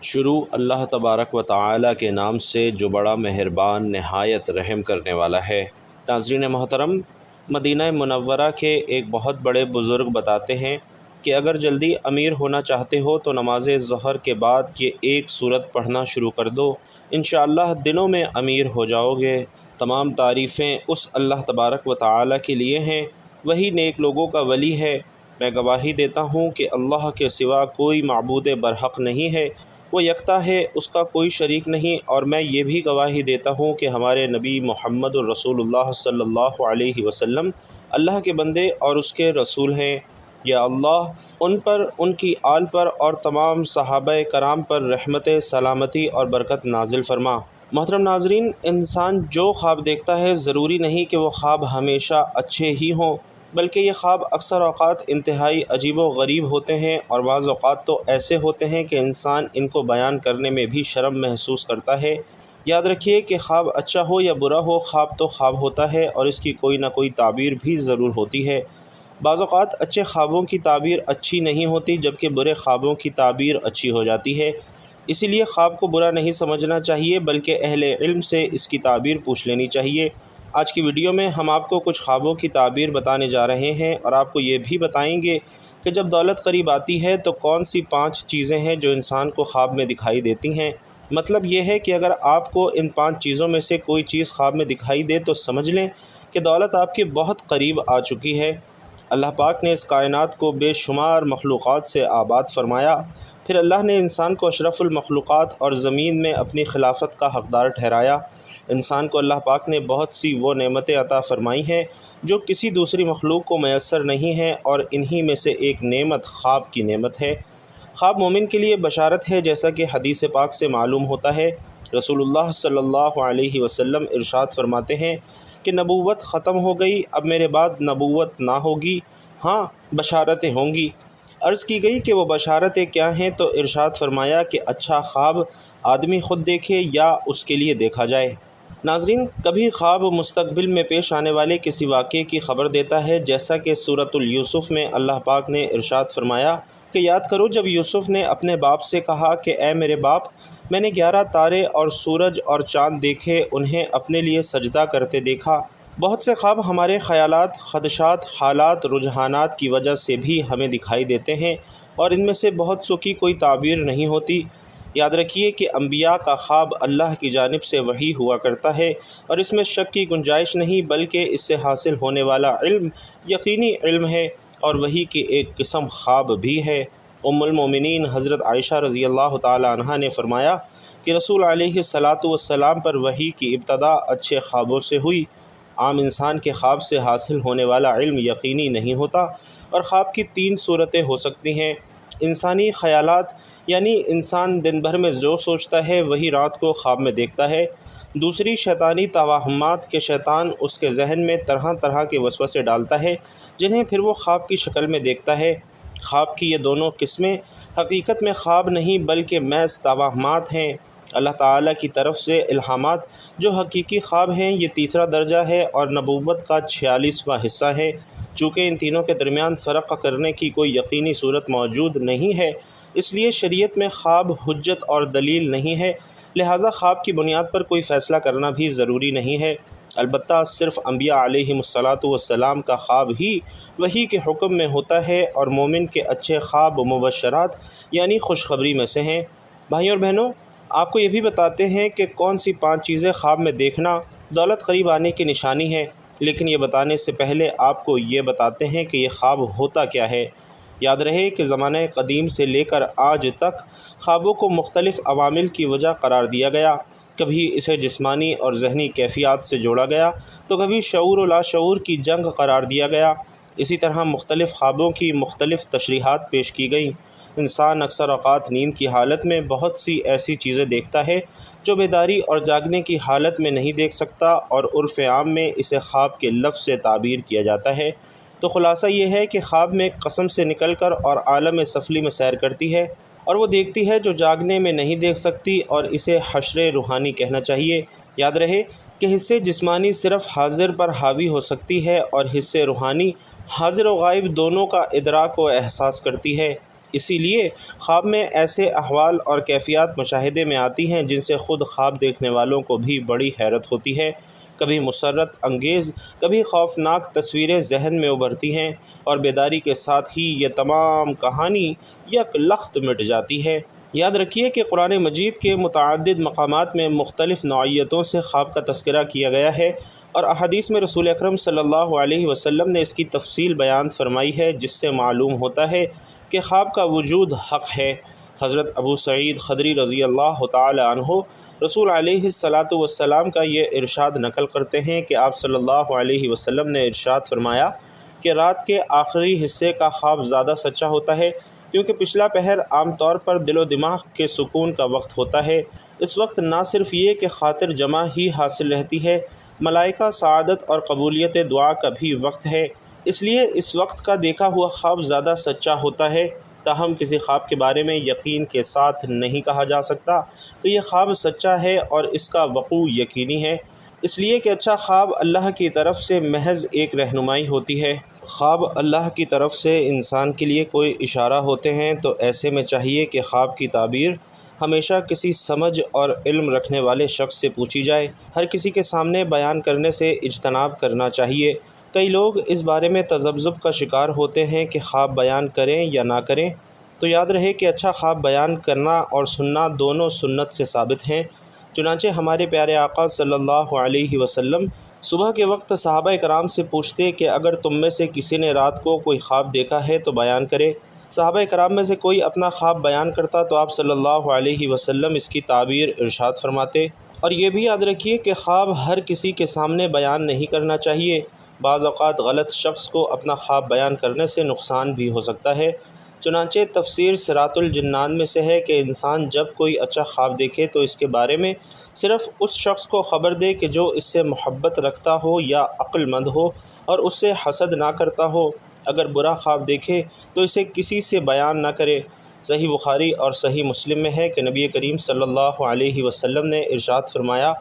شروع اللہ تبارک و تعالی کے نام سے جو بڑا مہربان نہایت رحم کرنے والا ہے۔ ناظرین محترم، مدینہ منورہ کے ایک بہت بڑے بزرگ بتاتے ہیں کہ اگر جلدی امیر ہونا چاہتے ہو تو نماز ظہر کے بعد یہ ایک سورت پڑھنا شروع کر دو، انشاءاللہ دنوں میں امیر ہو جاؤ گے۔ تمام تعریفیں اس اللہ تبارک و تعالی کے لیے ہیں، وہی نیک لوگوں کا ولی ہے۔ میں گواہی دیتا ہوں کہ اللہ کے سوا کوئی معبود برحق نہیں ہے، وہ یکتا ہے، اس کا کوئی شریک نہیں، اور میں یہ بھی گواہی دیتا ہوں کہ ہمارے نبی محمد الرسول اللہ صلی اللہ علیہ وسلم اللہ کے بندے اور اس کے رسول ہیں۔ یا اللہ ان پر، ان کی آل پر اور تمام صحابہ کرام پر رحمت، سلامتی اور برکت نازل فرما۔ محترم ناظرین، انسان جو خواب دیکھتا ہے ضروری نہیں کہ وہ خواب ہمیشہ اچھے ہی ہوں، بلکہ یہ خواب اکثر اوقات انتہائی عجیب و غریب ہوتے ہیں، اور بعض اوقات تو ایسے ہوتے ہیں کہ انسان ان کو بیان کرنے میں بھی شرم محسوس کرتا ہے۔ یاد رکھیے کہ خواب اچھا ہو یا برا ہو، خواب تو خواب ہوتا ہے اور اس کی کوئی نہ کوئی تعبیر بھی ضرور ہوتی ہے۔ بعض اوقات اچھے خوابوں کی تعبیر اچھی نہیں ہوتی، جبکہ برے خوابوں کی تعبیر اچھی ہو جاتی ہے۔ اسی لیے خواب کو برا نہیں سمجھنا چاہیے، بلکہ اہل علم سے اس کی تعبیر پوچھ لینی چاہیے۔ آج کی ویڈیو میں ہم آپ کو کچھ خوابوں کی تعبیر بتانے جا رہے ہیں، اور آپ کو یہ بھی بتائیں گے کہ جب دولت قریب آتی ہے تو کون سی 5 چیزیں ہیں جو انسان کو خواب میں دکھائی دیتی ہیں۔ مطلب یہ ہے کہ اگر آپ کو ان 5 چیزوں میں سے کوئی چیز خواب میں دکھائی دے تو سمجھ لیں کہ دولت آپ کے بہت قریب آ چکی ہے۔ اللہ پاک نے اس کائنات کو بے شمار مخلوقات سے آباد فرمایا، پھر اللہ نے انسان کو اشرف المخلوقات اور زمین میں اپنی خلافت کا حقدار ٹھہرایا۔ انسان کو اللہ پاک نے بہت سی وہ نعمتیں عطا فرمائی ہیں جو کسی دوسری مخلوق کو میسر نہیں ہیں، اور انہی میں سے ایک نعمت خواب کی نعمت ہے۔ خواب مومن کے لیے بشارت ہے، جیسا کہ حدیث پاک سے معلوم ہوتا ہے۔ رسول اللہ صلی اللہ علیہ وسلم ارشاد فرماتے ہیں کہ نبوت ختم ہو گئی، اب میرے بعد نبوت نہ ہوگی، ہاں بشارتیں ہوں گی۔ عرض کی گئی کہ وہ بشارتیں کیا ہیں، تو ارشاد فرمایا کہ اچھا خواب آدمی خود دیکھے یا اس کے لیے دیکھا جائے۔ ناظرین، کبھی خواب مستقبل میں پیش آنے والے کسی واقعے کی خبر دیتا ہے، جیسا کہ سورۃ یوسف میں اللہ پاک نے ارشاد فرمایا کہ یاد کرو جب یوسف نے اپنے باپ سے کہا کہ اے میرے باپ، میں نے 11 تارے اور سورج اور چاند دیکھے، انہیں اپنے لیے سجدہ کرتے دیکھا۔ بہت سے خواب ہمارے خیالات، خدشات، حالات، رجحانات کی وجہ سے بھی ہمیں دکھائی دیتے ہیں، اور ان میں سے بہت سو کی کوئی تعبیر نہیں ہوتی۔ یاد رکھیے کہ انبیاء کا خواب اللہ کی جانب سے وحی ہوا کرتا ہے، اور اس میں شک کی گنجائش نہیں، بلکہ اس سے حاصل ہونے والا علم یقینی علم ہے، اور وحی کی ایک قسم خواب بھی ہے۔ ام المومنین حضرت عائشہ رضی اللہ تعالی عنہا نے فرمایا کہ رسول علیہ الصلاۃ والسلام پر وحی کی ابتدا اچھے خوابوں سے ہوئی۔ عام انسان کے خواب سے حاصل ہونے والا علم یقینی نہیں ہوتا، اور خواب کی 3 صورتیں ہو سکتی ہیں۔ انسانی خیالات، یعنی انسان دن بھر میں جو سوچتا ہے وہی رات کو خواب میں دیکھتا ہے۔ دوسری شیطانی توہمات کے شیطان اس کے ذہن میں طرح طرح کے وسوسے ڈالتا ہے، جنہیں پھر وہ خواب کی شکل میں دیکھتا ہے۔ خواب کی یہ دونوں قسمیں حقیقت میں خواب نہیں بلکہ محض توہمات ہیں، اللہ تعالیٰ کی طرف سے الہامات۔ جو حقیقی خواب ہیں یہ تیسرا درجہ ہے اور نبوت کا 46واں حصہ ہے۔ چونکہ ان تینوں کے درمیان فرق کرنے کی کوئی یقینی صورت موجود نہیں ہے، اس لیے شریعت میں خواب حجت اور دلیل نہیں ہے، لہٰذا خواب کی بنیاد پر کوئی فیصلہ کرنا بھی ضروری نہیں ہے۔ البتہ صرف انبیاء علیہم الصلاۃ والسلام کا خواب ہی وحی کے حکم میں ہوتا ہے، اور مومن کے اچھے خواب مبشرات یعنی خوشخبری میں سے ہیں۔ بھائیوں اور بہنوں، آپ کو یہ بھی بتاتے ہیں کہ کون سی 5 چیزیں خواب میں دیکھنا دولت قریب آنے کی نشانی ہے، لیکن یہ بتانے سے پہلے آپ کو یہ بتاتے ہیں کہ یہ خواب ہوتا کیا ہے۔ یاد رہے کہ زمانہ قدیم سے لے کر آج تک خوابوں کو مختلف عوامل کی وجہ قرار دیا گیا۔ کبھی اسے جسمانی اور ذہنی کیفیات سے جوڑا گیا، تو کبھی شعور و لاشعور کی جنگ قرار دیا گیا۔ اسی طرح مختلف خوابوں کی مختلف تشریحات پیش کی گئیں۔ انسان اکثر اوقات نیند کی حالت میں بہت سی ایسی چیزیں دیکھتا ہے جو بیداری اور جاگنے کی حالت میں نہیں دیکھ سکتا، اور عرف عام میں اسے خواب کے لفظ سے تعبیر کیا جاتا ہے۔ تو خلاصہ یہ ہے کہ خواب میں قسم سے نکل کر اور عالم سفلی میں سیر کرتی ہے، اور وہ دیکھتی ہے جو جاگنے میں نہیں دیکھ سکتی، اور اسے حشر روحانی کہنا چاہیے۔ یاد رہے کہ حصے جسمانی صرف حاضر پر حاوی ہو سکتی ہے، اور حصے روحانی حاضر و غائب دونوں کا ادراک و احساس کرتی ہے۔ اسی لیے خواب میں ایسے احوال اور کیفیات مشاہدے میں آتی ہیں جن سے خود خواب دیکھنے والوں کو بھی بڑی حیرت ہوتی ہے۔ کبھی مسرت انگیز، کبھی خوفناک تصویریں ذہن میں ابھرتی ہیں، اور بیداری کے ساتھ ہی یہ تمام کہانی یک لخت مٹ جاتی ہے۔ یاد رکھیے کہ قرآن مجید کے متعدد مقامات میں مختلف نوعیتوں سے خواب کا تذکرہ کیا گیا ہے، اور احادیث میں رسول اکرم صلی اللہ علیہ وسلم نے اس کی تفصیل بیان فرمائی ہے، جس سے معلوم ہوتا ہے کہ خواب کا وجود حق ہے۔ حضرت ابو سعید خدری رضی اللہ تعالی عنہ رسول علیہ الصلاۃ والسلام کا یہ ارشاد نقل کرتے ہیں کہ آپ صلی اللہ علیہ وسلم نے ارشاد فرمایا کہ رات کے آخری حصے کا خواب زیادہ سچا ہوتا ہے، کیونکہ پچھلا پہر عام طور پر دل و دماغ کے سکون کا وقت ہوتا ہے۔ اس وقت نہ صرف یہ کہ خاطر جمع ہی حاصل رہتی ہے، ملائکہ سعادت اور قبولیت دعا کا بھی وقت ہے، اس لیے اس وقت کا دیکھا ہوا خواب زیادہ سچا ہوتا ہے۔ تاہم کسی خواب کے بارے میں یقین کے ساتھ نہیں کہا جا سکتا کہ یہ خواب سچا ہے اور اس کا وقوع یقینی ہے، اس لیے کہ اچھا خواب اللہ کی طرف سے محض ایک رہنمائی ہوتی ہے۔ خواب اللہ کی طرف سے انسان کے لیے کوئی اشارہ ہوتے ہیں، تو ایسے میں چاہیے کہ خواب کی تعبیر ہمیشہ کسی سمجھ اور علم رکھنے والے شخص سے پوچھی جائے۔ ہر کسی کے سامنے بیان کرنے سے اجتناب کرنا چاہیے۔ کئی لوگ اس بارے میں تذبذب کا شکار ہوتے ہیں کہ خواب بیان کریں یا نہ کریں، تو یاد رہے کہ اچھا خواب بیان کرنا اور سننا دونوں سنت سے ثابت ہیں۔ چنانچہ ہمارے پیارے آقا صلی اللہ علیہ وسلم صبح کے وقت صحابہ کرام سے پوچھتے کہ اگر تم میں سے کسی نے رات کو کوئی خواب دیکھا ہے تو بیان کرے۔ صحابہ کرام میں سے کوئی اپنا خواب بیان کرتا تو آپ صلی اللہ علیہ وسلم اس کی تعبیر ارشاد فرماتے۔ اور یہ بھی یاد رکھیے کہ خواب ہر کسی کے سامنے بیان نہیں کرنا چاہیے۔ بعض اوقات غلط شخص کو اپنا خواب بیان کرنے سے نقصان بھی ہو سکتا ہے۔ چنانچہ تفسیر صراط الجنان میں سے ہے کہ انسان جب کوئی اچھا خواب دیکھے تو اس کے بارے میں صرف اس شخص کو خبر دے کہ جو اس سے محبت رکھتا ہو یا عقل مند ہو اور اس سے حسد نہ کرتا ہو۔ اگر برا خواب دیکھے تو اسے کسی سے بیان نہ کرے۔ صحیح بخاری اور صحیح مسلم میں ہے کہ نبی کریم صلی اللہ علیہ وسلم نے ارشاد فرمایا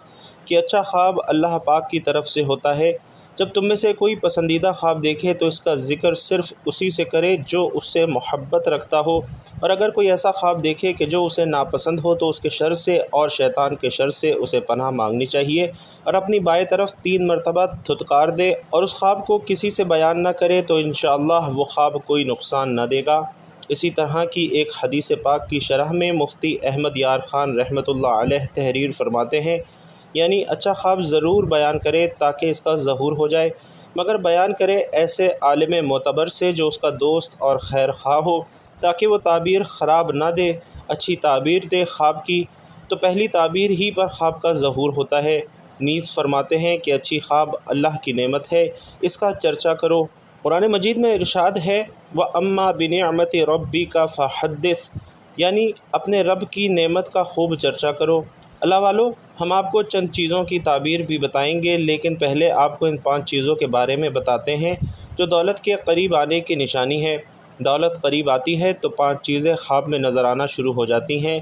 کہ اچھا خواب اللہ پاک کی طرف سے ہوتا ہے۔ جب تم میں سے کوئی پسندیدہ خواب دیکھے تو اس کا ذکر صرف اسی سے کرے جو اس سے محبت رکھتا ہو، اور اگر کوئی ایسا خواب دیکھے کہ جو اسے ناپسند ہو تو اس کے شر سے اور شیطان کے شر سے اسے پناہ مانگنی چاہیے، اور اپنی بائیں طرف 3 مرتبہ تھتکار دے اور اس خواب کو کسی سے بیان نہ کرے تو انشاءاللہ وہ خواب کوئی نقصان نہ دے گا۔ اسی طرح کی ایک حدیث پاک کی شرح میں مفتی احمد یار خان رحمۃ اللہ علیہ تحریر فرماتے ہیں، یعنی اچھا خواب ضرور بیان کرے تاکہ اس کا ظہور ہو جائے، مگر بیان کرے ایسے عالم معتبر سے جو اس کا دوست اور خیر خواہ ہو، تاکہ وہ تعبیر خراب نہ دے، اچھی تعبیر دے خواب کی، تو پہلی تعبیر ہی پر خواب کا ظہور ہوتا ہے۔ نیز فرماتے ہیں کہ اچھی خواب اللہ کی نعمت ہے، اس کا چرچا کرو۔ قرآن مجید میں ارشاد ہے وَأَمَّا بِنِعْمَةِ رَبِّكَ فَحَدِّثْ، یعنی اپنے رب کی نعمت کا خوب چرچا کرو۔ اللہ والو، ہم آپ کو چند چیزوں کی تعبیر بھی بتائیں گے، لیکن پہلے آپ کو ان 5 چیزوں کے بارے میں بتاتے ہیں جو دولت کے قریب آنے کی نشانی ہے۔ دولت قریب آتی ہے تو 5 چیزیں خواب میں نظر آنا شروع ہو جاتی ہیں: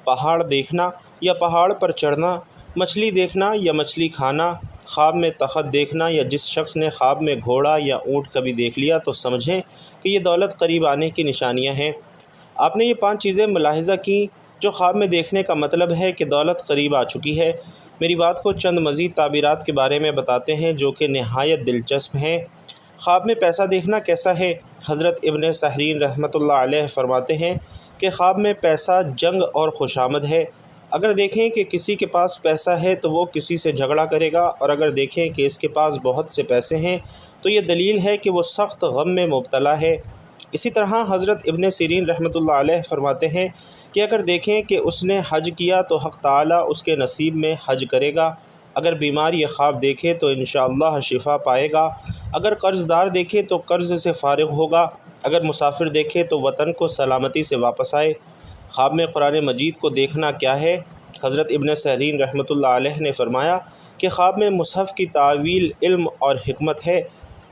پہاڑ دیکھنا یا پہاڑ پر چڑھنا، مچھلی دیکھنا یا مچھلی کھانا، خواب میں تخت دیکھنا، یا جس شخص نے خواب میں گھوڑا یا اونٹ کبھی دیکھ لیا تو سمجھیں کہ یہ دولت قریب آنے کی نشانیاں ہیں۔ آپ نے یہ 5 چیزیں ملاحظہ کیں جو خواب میں دیکھنے کا مطلب ہے کہ دولت قریب آ چکی ہے۔ میری بات کو چند مزید تعبیرات کے بارے میں بتاتے ہیں جو کہ نہایت دلچسپ ہیں۔ خواب میں پیسہ دیکھنا کیسا ہے؟ حضرت ابن سہرین رحمۃ اللہ علیہ فرماتے ہیں کہ خواب میں پیسہ جنگ اور خوشامد ہے۔ اگر دیکھیں کہ کسی کے پاس پیسہ ہے تو وہ کسی سے جھگڑا کرے گا، اور اگر دیکھیں کہ اس کے پاس بہت سے پیسے ہیں تو یہ دلیل ہے کہ وہ سخت غم میں مبتلا ہے۔ اسی طرح حضرت ابن سیرین رحمۃ اللہ علیہ فرماتے ہیں کہ اگر دیکھیں کہ اس نے حج کیا تو حق تعالیٰ اس کے نصیب میں حج کرے گا۔ اگر بیمار یہ خواب دیکھے تو انشاءاللہ شفا پائے گا۔ اگر قرض دار دیکھے تو قرض سے فارغ ہوگا۔ اگر مسافر دیکھے تو وطن کو سلامتی سے واپس آئے۔ خواب میں قرآن مجید کو دیکھنا کیا ہے؟ حضرت ابن سہرین رحمۃ اللہ علیہ نے فرمایا کہ خواب میں مصحف کی تعویل علم اور حکمت ہے۔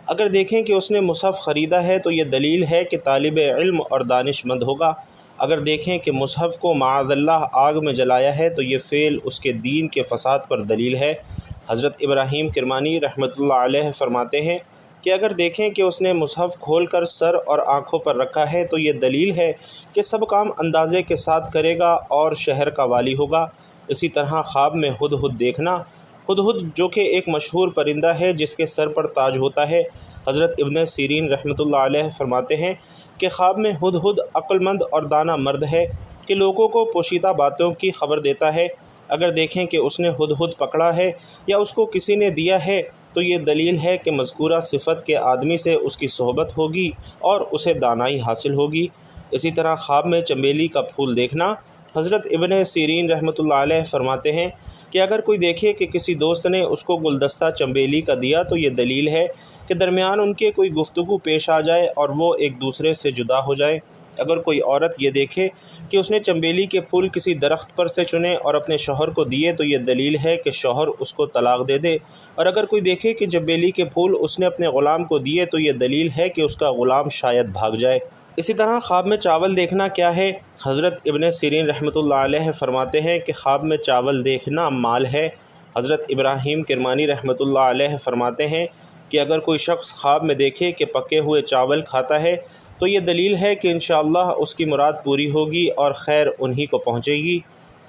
اگر دیکھیں کہ اس نے مصحف خریدا ہے تو یہ دلیل ہے کہ طالب علم اور دانش مند ہوگا۔ اگر دیکھیں کہ مصحف کو معاذ اللہ آگ میں جلایا ہے تو یہ فعل اس کے دین کے فساد پر دلیل ہے۔ حضرت ابراہیم کرمانی رحمۃ اللہ علیہ فرماتے ہیں کہ اگر دیکھیں کہ اس نے مصحف کھول کر سر اور آنکھوں پر رکھا ہے تو یہ دلیل ہے کہ سب کام اندازے کے ساتھ کرے گا اور شہر کا والی ہوگا۔ اسی طرح خواب میں ہدہد دیکھنا، ہدہد جو کہ ایک مشہور پرندہ ہے جس کے سر پر تاج ہوتا ہے، حضرت ابن سیرین رحمۃ اللہ علیہ فرماتے ہیں کہ خواب میں ہدہد عقل مند اور دانا مرد ہے کہ لوگوں کو پوشیدہ باتوں کی خبر دیتا ہے۔ اگر دیکھیں کہ اس نے ہدہد پکڑا ہے یا اس کو کسی نے دیا ہے تو یہ دلیل ہے کہ مذکورہ صفت کے آدمی سے اس کی صحبت ہوگی اور اسے دانائی حاصل ہوگی۔ اسی طرح خواب میں چنبیلی کا پھول دیکھنا، حضرت ابن سیرین رحمۃ اللہ علیہ فرماتے ہیں کہ اگر کوئی دیکھے کہ کسی دوست نے اس کو گلدستہ چنبیلی کا دیا تو یہ دلیل ہے کہ درمیان ان کے کوئی گفتگو پیش آ جائے اور وہ ایک دوسرے سے جدا ہو جائے۔ اگر کوئی عورت یہ دیکھے کہ اس نے چنبیلی کے پھول کسی درخت پر سے چنے اور اپنے شوہر کو دیے تو یہ دلیل ہے کہ شوہر اس کو طلاق دے دے، اور اگر کوئی دیکھے کہ چنبیلی کے پھول اس نے اپنے غلام کو دیے تو یہ دلیل ہے کہ اس کا غلام شاید بھاگ جائے۔ اسی طرح خواب میں چاول دیکھنا کیا ہے؟ حضرت ابن سیرین رحمۃ اللہ علیہ فرماتے ہیں کہ خواب میں چاول دیکھنا مال ہے۔ حضرت ابراہیم کرمانی رحمۃ اللہ علیہ فرماتے ہیں کہ اگر کوئی شخص خواب میں دیکھے کہ پکے ہوئے چاول کھاتا ہے تو یہ دلیل ہے کہ انشاءاللہ اس کی مراد پوری ہوگی اور خیر انہی کو پہنچے گی۔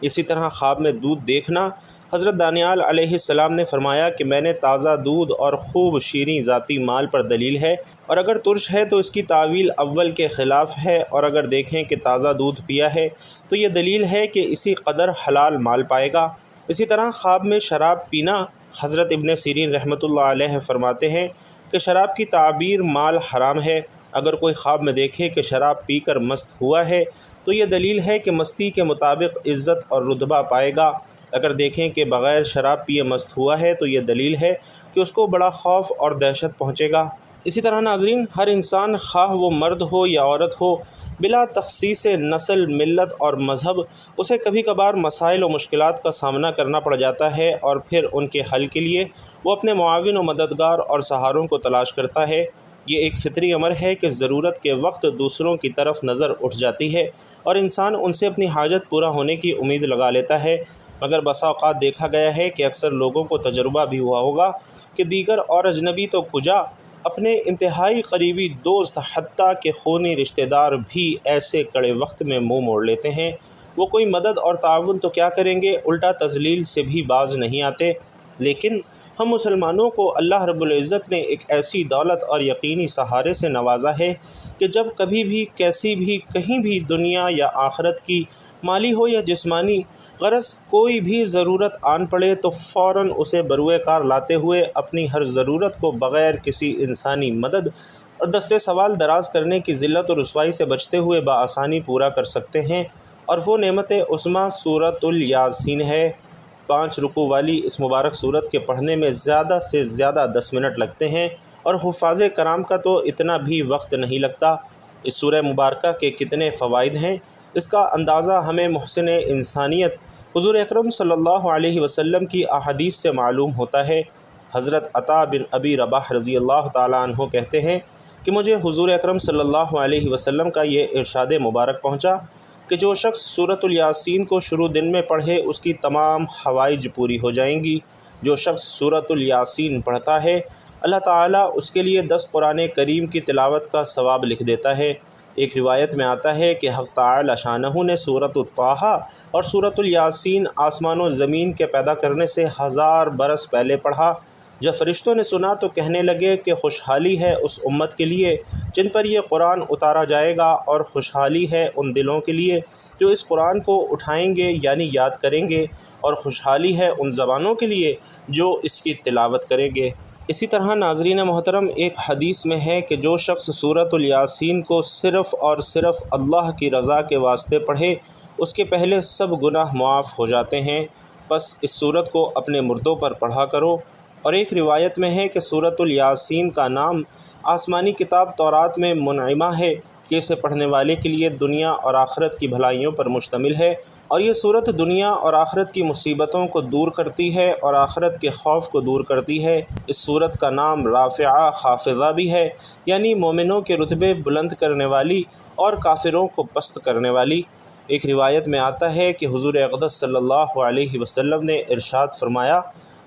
اسی طرح خواب میں دودھ دیکھنا، حضرت دانیال علیہ السلام نے فرمایا کہ میں نے تازہ دودھ اور خوب شیریں ذاتی مال پر دلیل ہے، اور اگر ترش ہے تو اس کی تعویل اول کے خلاف ہے، اور اگر دیکھیں کہ تازہ دودھ پیا ہے تو یہ دلیل ہے کہ اسی قدر حلال مال پائے گا۔ اسی طرح خواب میں شراب پینا، حضرت ابن سیرین رحمۃ اللہ علیہ فرماتے ہیں کہ شراب کی تعبیر مال حرام ہے۔ اگر کوئی خواب میں دیکھے کہ شراب پی کر مست ہوا ہے تو یہ دلیل ہے کہ مستی کے مطابق عزت اور رتبہ پائے گا۔ اگر دیکھیں کہ بغیر شراب پیے مست ہوا ہے تو یہ دلیل ہے کہ اس کو بڑا خوف اور دہشت پہنچے گا۔ اسی طرح ناظرین، ہر انسان خواہ وہ مرد ہو یا عورت ہو، بلا تخصیص نسل، ملت اور مذہب، اسے کبھی کبھار مسائل و مشکلات کا سامنا کرنا پڑ جاتا ہے، اور پھر ان کے حل کے لیے وہ اپنے معاون و مددگار اور سہاروں کو تلاش کرتا ہے۔ یہ ایک فطری امر ہے کہ ضرورت کے وقت دوسروں کی طرف نظر اٹھ جاتی ہے اور انسان ان سے اپنی حاجت پورا ہونے کی امید لگا لیتا ہے، مگر بسا اوقات دیکھا گیا ہے کہ اکثر لوگوں کو تجربہ بھی ہوا ہوگا کہ دیگر اور اجنبی تو کجا، اپنے انتہائی قریبی دوست حتیٰ کہ خونی رشتہ دار بھی ایسے کڑے وقت میں منہ موڑ لیتے ہیں۔ وہ کوئی مدد اور تعاون تو کیا کریں گے، الٹا تذلیل سے بھی باز نہیں آتے۔ لیکن ہم مسلمانوں کو اللہ رب العزت نے ایک ایسی دولت اور یقینی سہارے سے نوازا ہے کہ جب کبھی بھی کیسی بھی کہیں بھی دنیا یا آخرت کی، مالی ہو یا جسمانی، غرض کوئی بھی ضرورت آن پڑے تو فوراً اسے بروئے کار لاتے ہوئے اپنی ہر ضرورت کو بغیر کسی انسانی مدد اور دست سوال دراز کرنے کی ذلت اور رسوائی سے بچتے ہوئے بآسانی پورا کر سکتے ہیں، اور وہ نعمت عظمیٰ سورۃ الیاسین ہے۔ 5 رکوع والی اس مبارک سورت کے پڑھنے میں زیادہ سے زیادہ 10 منٹ لگتے ہیں، اور حفاظ کرام کا تو اتنا بھی وقت نہیں لگتا۔ اس سورہ مبارکہ کے کتنے فوائد ہیں، اس کا اندازہ ہمیں محسن انسانیت حضور اکرم صلی اللہ علیہ وسلم کی احادیث سے معلوم ہوتا ہے۔ حضرت عطا بن ابی رباح رضی اللہ تعالیٰ عنہ کہتے ہیں کہ مجھے حضور اکرم صلی اللہ علیہ وسلم کا یہ ارشاد مبارک پہنچا کہ جو شخص سورۃ الیاسین کو شروع دن میں پڑھے اس کی تمام حوائج پوری ہو جائیں گی۔ جو شخص سورۃ الیاسین پڑھتا ہے اللہ تعالیٰ اس کے لیے 10 قرآن کریم کی تلاوت کا ثواب لکھ دیتا ہے۔ ایک روایت میں آتا ہے کہ حق تعالی شانہ نے سورۃ الطٰہٰ اور سورۃ الیاسین آسمان و زمین کے پیدا کرنے سے 1000 برس پہلے پڑھا۔ جب فرشتوں نے سنا تو کہنے لگے کہ خوشحالی ہے اس امت کے لیے جن پر یہ قرآن اتارا جائے گا، اور خوشحالی ہے ان دلوں کے لیے جو اس قرآن کو اٹھائیں گے یعنی یاد کریں گے، اور خوشحالی ہے ان زبانوں کے لیے جو اس کی تلاوت کریں گے۔ اسی طرح ناظرین محترم، ایک حدیث میں ہے کہ جو شخص سورۃ الیاسین کو صرف اور صرف اللہ کی رضا کے واسطے پڑھے اس کے پہلے سب گناہ معاف ہو جاتے ہیں، بس اس سورت کو اپنے مردوں پر پڑھا کرو۔ اور ایک روایت میں ہے کہ سورۃ الیاسین کا نام آسمانی کتاب تورات میں منعمہ ہے کہ اسے پڑھنے والے کے لیے دنیا اور آخرت کی بھلائیوں پر مشتمل ہے، اور یہ سورت دنیا اور آخرت کی مصیبتوں کو دور کرتی ہے اور آخرت کے خوف کو دور کرتی ہے۔ اس سورت کا نام رافعہ خافضہ بھی ہے، یعنی مومنوں کے رتبے بلند کرنے والی اور کافروں کو پست کرنے والی۔ ایک روایت میں آتا ہے کہ حضور اقدس صلی اللہ علیہ وسلم نے ارشاد فرمایا،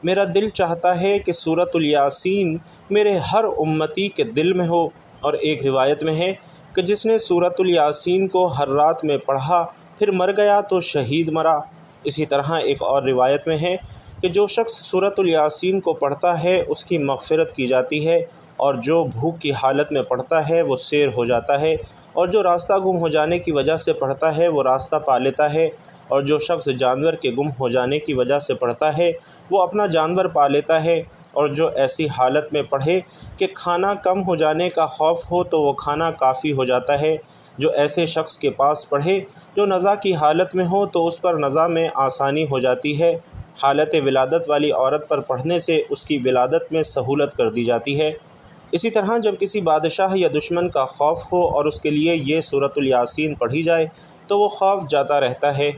میرا دل چاہتا ہے کہ سورۃ الیاسین میرے ہر امتی کے دل میں ہو۔ اور ایک روایت میں ہے کہ جس نے سورۃ الیاسین کو ہر رات میں پڑھا پھر مر گیا تو شہید مرا۔ اسی طرح ایک اور روایت میں ہے کہ جو شخص سورۃ الیاسین کو پڑھتا ہے اس کی مغفرت کی جاتی ہے، اور جو بھوک کی حالت میں پڑھتا ہے وہ سیر ہو جاتا ہے، اور جو راستہ گم ہو جانے کی وجہ سے پڑھتا ہے وہ راستہ پا لیتا ہے، اور جو شخص جانور کے گم ہو جانے کی وجہ سے پڑھتا ہے وہ اپنا جانور پا لیتا ہے، اور جو ایسی حالت میں پڑھے کہ کھانا کم ہو جانے کا خوف ہو تو وہ کھانا کافی ہو جاتا ہے، جو ایسے شخص کے پاس پڑھے جو نزا کی حالت میں ہو تو اس پر نزا میں آسانی ہو جاتی ہے، حالت ولادت والی عورت پر پڑھنے سے اس کی ولادت میں سہولت کر دی جاتی ہے۔ اسی طرح جب کسی بادشاہ یا دشمن کا خوف ہو اور اس کے لیے یہ سورۃ الیاسین پڑھی جائے تو وہ خوف جاتا رہتا ہے۔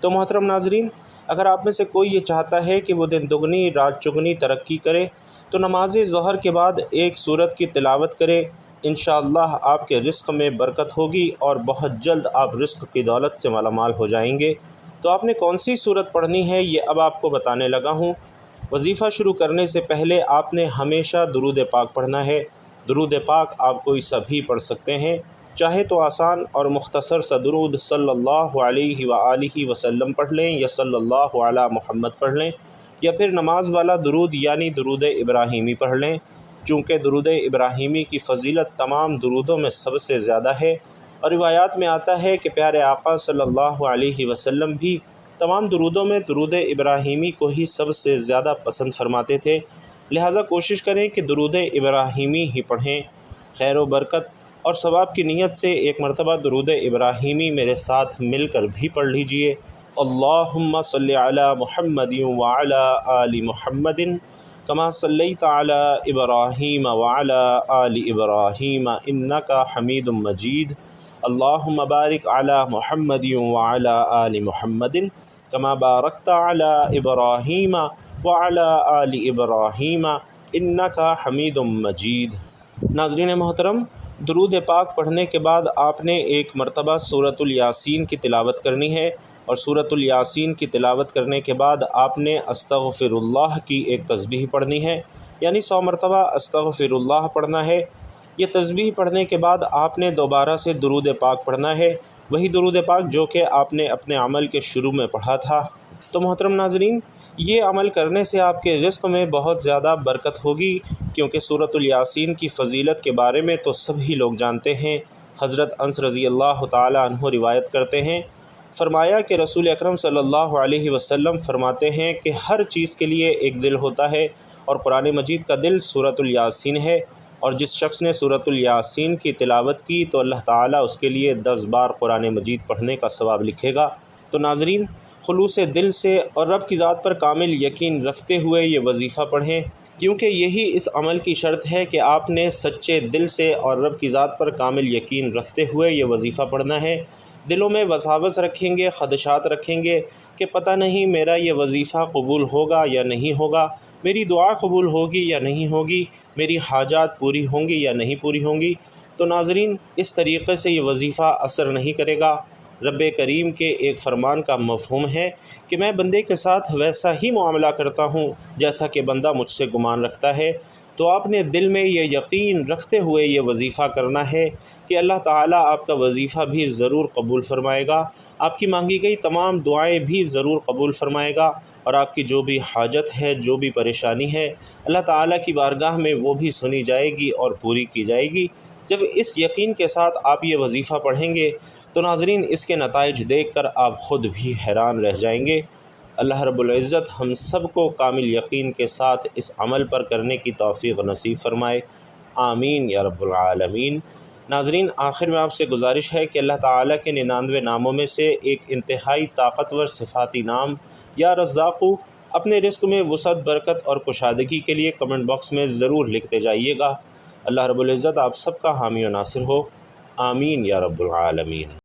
تو محترم ناظرین، اگر آپ میں سے کوئی یہ چاہتا ہے کہ وہ دن دگنی رات چگنی ترقی کرے تو نماز ظہر کے بعد ایک سورت کی تلاوت کرے، انشاءاللہ آپ کے رزق میں برکت ہوگی اور بہت جلد آپ رزق کی دولت سے مالا مال ہو جائیں گے۔ تو آپ نے کون سی سورت پڑھنی ہے یہ اب آپ کو بتانے لگا ہوں۔ وظیفہ شروع کرنے سے پہلے آپ نے ہمیشہ درود پاک پڑھنا ہے۔ درود پاک آپ کوئی سبھی پڑھ سکتے ہیں، چاہے تو آسان اور مختصر سا درود صلی اللہ علیہ وآلہ وسلم پڑھ لیں یا صلی اللہ علی محمد پڑھ لیں، یا پھر نماز والا درود یعنی درود ابراہیمی پڑھ لیں، چونکہ درود ابراہیمی کی فضیلت تمام درودوں میں سب سے زیادہ ہے، اور روایات میں آتا ہے کہ پیارے آقا صلی اللہ علیہ وسلم بھی تمام درودوں میں درود ابراہیمی کو ہی سب سے زیادہ پسند فرماتے تھے، لہٰذا کوشش کریں کہ درود ابراہیمی ہی پڑھیں۔ خیر و برکت اور ثواب کی نیت سے ایک مرتبہ درود ابراہیمی میرے ساتھ مل کر بھی پڑھ لیجئے۔ اللہم صلی علی محمد وعلی آل محمد کما صلیت علی ابراہیم وعلی آل ابراہیم انک حمید مجید۔ اللہم بارک علی محمد وعلی آل محمد کما بارکت علی ابراہیم وعلی آل ابراہیم انک حمید مجید۔ ناظرین محترم، درود پاک پڑھنے کے بعد آپ نے ایک مرتبہ سورۃ الیاسین کی تلاوت کرنی ہے، اور سورۃ الیاسین کی تلاوت کرنے کے بعد آپ نے استغفر اللہ کی ایک تسبیح پڑھنی ہے، یعنی 100 مرتبہ استغفر اللہ پڑھنا ہے۔ یہ تسبیح پڑھنے کے بعد آپ نے دوبارہ سے درود پاک پڑھنا ہے، وہی درود پاک جو کہ آپ نے اپنے عمل کے شروع میں پڑھا تھا۔ تو محترم ناظرین، یہ عمل کرنے سے آپ کے رزق میں بہت زیادہ برکت ہوگی، کیونکہ سورۃ الیاسین کی فضیلت کے بارے میں تو سبھی لوگ جانتے ہیں۔ حضرت انس رضی اللہ تعالی عنہ روایت کرتے ہیں، فرمایا کہ رسول اکرم صلی اللہ علیہ وسلم فرماتے ہیں کہ ہر چیز کے لیے ایک دل ہوتا ہے، اور قرآن مجید کا دل سورۃ الیاسین ہے، اور جس شخص نے سورۃ الیاسین کی تلاوت کی تو اللہ تعالیٰ اس کے لیے 10 بار قرآن مجید پڑھنے کا ثواب لکھے گا۔ تو ناظرین، خلوص دل سے اور رب کی ذات پر کامل یقین رکھتے ہوئے یہ وظیفہ پڑھیں، کیونکہ یہی اس عمل کی شرط ہے کہ آپ نے سچے دل سے اور رب کی ذات پر کامل یقین رکھتے ہوئے یہ وظیفہ پڑھنا ہے۔ دلوں میں وساوس رکھیں گے، خدشات رکھیں گے کہ پتہ نہیں میرا یہ وظیفہ قبول ہوگا یا نہیں ہوگا، میری دعا قبول ہوگی یا نہیں ہوگی، میری حاجات پوری ہوں گی یا نہیں پوری ہوں گی، تو ناظرین اس طریقے سے یہ وظیفہ اثر نہیں کرے گا۔ رب کریم کے ایک فرمان کا مفہوم ہے کہ میں بندے کے ساتھ ویسا ہی معاملہ کرتا ہوں جیسا کہ بندہ مجھ سے گمان رکھتا ہے۔ تو آپ نے دل میں یہ یقین رکھتے ہوئے یہ وظیفہ کرنا ہے کہ اللہ تعالیٰ آپ کا وظیفہ بھی ضرور قبول فرمائے گا، آپ کی مانگی گئی تمام دعائیں بھی ضرور قبول فرمائے گا، اور آپ کی جو بھی حاجت ہے، جو بھی پریشانی ہے، اللہ تعالیٰ کی بارگاہ میں وہ بھی سنی جائے گی اور پوری کی جائے گی۔ جب اس یقین کے ساتھ آپ یہ وظیفہ پڑھیں گے تو ناظرین اس کے نتائج دیکھ کر آپ خود بھی حیران رہ جائیں گے۔ اللہ رب العزت ہم سب کو کامل یقین کے ساتھ اس عمل پر کرنے کی توفیق نصیب فرمائے، آمین یا رب العالمین۔ ناظرین، آخر میں آپ سے گزارش ہے کہ اللہ تعالیٰ کے 99 ناموں میں سے ایک انتہائی طاقتور صفاتی نام یا رزاقو اپنے رزق میں وسعت، برکت اور کشادگی کے لیے کمنٹ باکس میں ضرور لکھتے جائیے گا۔ اللہ رب العزت آپ سب کا حامی و ناصر ہو، آمین یا رب العالمین۔